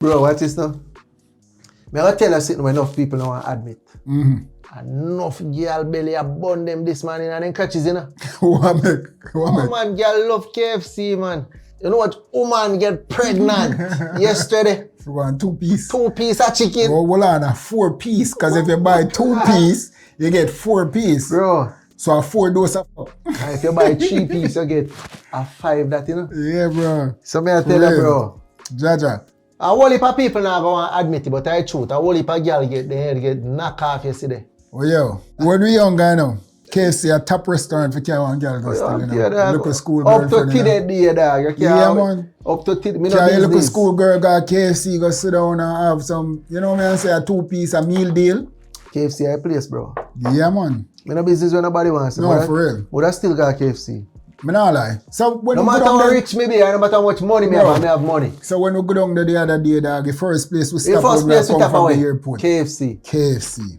Bro, what is now? Me gonna tell you something when enough people don't want to admit. Enough girl belly abund them this man in and them catches, you know. What make? Man, girl love KFC, man. You know what? Woman get pregnant yesterday. You want 2 piece? 2 piece of chicken. Oh, well, on a 4 piece. Because if you buy 2 piece, you get 4 piece. Bro. So a 4 dose of. And if you buy 3 piece, you get a 5 that, you know. Yeah, bro. So me I tell you, bro. Jaja. A whole heap of people now go and admit it, but I truth. A whole heap of girl get their head get knocked off yesterday. Oh, yo. When we young guy now, KFC a top restaurant for one girl go still, you know. Look at school girl. Up to kid day, dog. You Yeah, man. Up to kid. Me Can you look at business. school girl got KFC, go sit down and have some, you know me and say a 2 piece a meal deal? KFC a place, bro. Yeah, man. Me no business when nobody wants to. No, for real. But I still got KFC. Me not lie. So when No we matter go down how there, rich me be, no matter how much money me have, I have money. so when we go down there the other day, dog, the first place we The stopped first when we place we come tap from away. the airport. KFC. KFC.